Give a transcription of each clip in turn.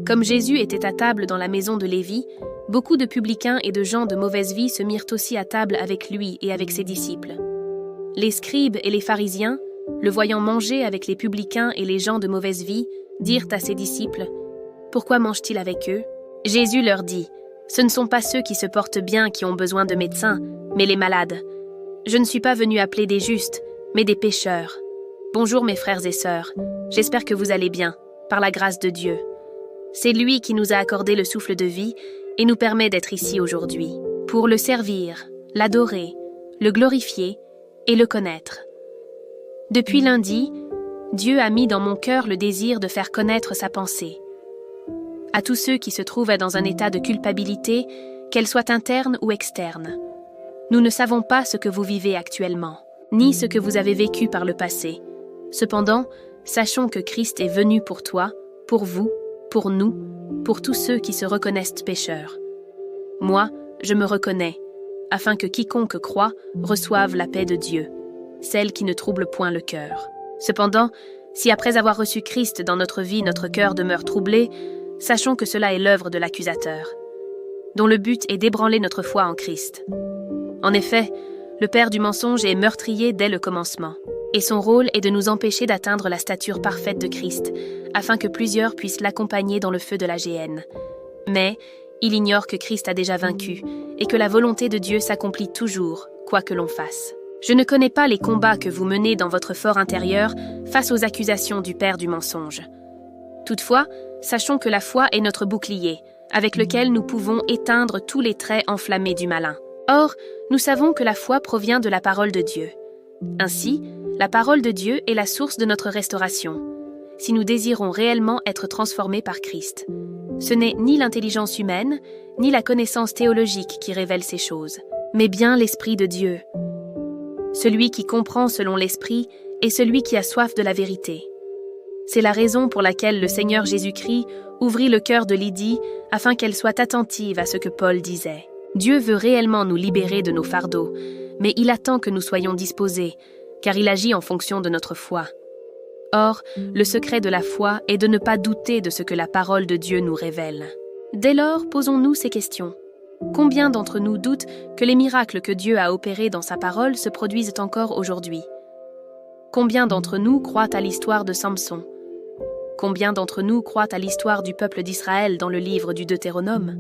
Comme Jésus était à table dans la maison de Lévi, beaucoup de publicains et de gens de mauvaise vie se mirent aussi à table avec lui et avec ses disciples. Les scribes et les pharisiens, le voyant manger avec les publicains et les gens de mauvaise vie, dirent à ses disciples : « Pourquoi mange-t-il avec eux ?» Jésus leur dit : « Ce ne sont pas ceux qui se portent bien qui ont besoin de médecins, mais les malades. Je ne suis pas venu appeler des justes, mais des pécheurs. Bonjour mes frères et sœurs, j'espère que vous allez bien, par la grâce de Dieu. C'est lui qui nous a accordé le souffle de vie et nous permet d'être ici aujourd'hui, pour le servir, l'adorer, le glorifier et le connaître. Depuis lundi, Dieu a mis dans mon cœur le désir de faire connaître sa pensée. À tous ceux qui se trouvent dans un état de culpabilité, qu'elle soit interne ou externe. Nous ne savons pas ce que vous vivez actuellement, ni ce que vous avez vécu par le passé. Cependant, sachons que Christ est venu pour toi, pour vous, pour nous, pour tous ceux qui se reconnaissent pécheurs. Moi, je me reconnais, afin que quiconque croit reçoive la paix de Dieu, celle qui ne trouble point le cœur. Cependant, si après avoir reçu Christ dans notre vie, notre cœur demeure troublé, sachons que cela est l'œuvre de l'accusateur, dont le but est d'ébranler notre foi en Christ. En effet, le père du mensonge est meurtrier dès le commencement, et son rôle est de nous empêcher d'atteindre la stature parfaite de Christ, afin que plusieurs puissent l'accompagner dans le feu de la géhenne. Mais il ignore que Christ a déjà vaincu, et que la volonté de Dieu s'accomplit toujours, quoi que l'on fasse. Je ne connais pas les combats que vous menez dans votre fort intérieur face aux accusations du père du mensonge. Toutefois, sachons que la foi est notre bouclier, avec lequel nous pouvons éteindre tous les traits enflammés du malin. Or, nous savons que la foi provient de la parole de Dieu. Ainsi, la parole de Dieu est la source de notre restauration, si nous désirons réellement être transformés par Christ. Ce n'est ni l'intelligence humaine, ni la connaissance théologique qui révèle ces choses, mais bien l'Esprit de Dieu. Celui qui comprend selon l'Esprit est celui qui a soif de la vérité. C'est la raison pour laquelle le Seigneur Jésus-Christ ouvrit le cœur de Lydie afin qu'elle soit attentive à ce que Paul disait. Dieu veut réellement nous libérer de nos fardeaux, mais il attend que nous soyons disposés, car il agit en fonction de notre foi. Or, le secret de la foi est de ne pas douter de ce que la parole de Dieu nous révèle. Dès lors, posons-nous ces questions. Combien d'entre nous doutent que les miracles que Dieu a opérés dans sa parole se produisent encore aujourd'hui? Combien d'entre nous croient à l'histoire de Samson? Combien d'entre nous croient à l'histoire du peuple d'Israël dans le livre du Deutéronome?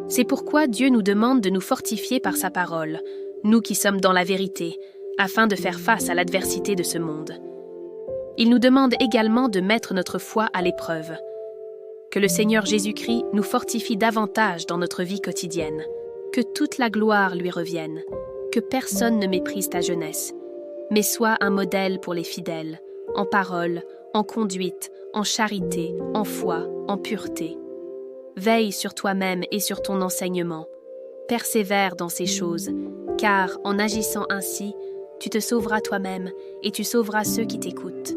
C'est pourquoi Dieu nous demande de nous fortifier par sa parole, nous qui sommes dans la vérité, afin de faire face à l'adversité de ce monde. Il nous demande également de mettre notre foi à l'épreuve. Que le Seigneur Jésus-Christ nous fortifie davantage dans notre vie quotidienne. Que toute la gloire lui revienne. Que personne ne méprise ta jeunesse, mais sois un modèle pour les fidèles, en parole, en conduite, en charité, en foi, en pureté. Veille sur toi-même et sur ton enseignement. Persévère dans ces choses, car en agissant ainsi, tu te sauveras toi-même et tu sauveras ceux qui t'écoutent.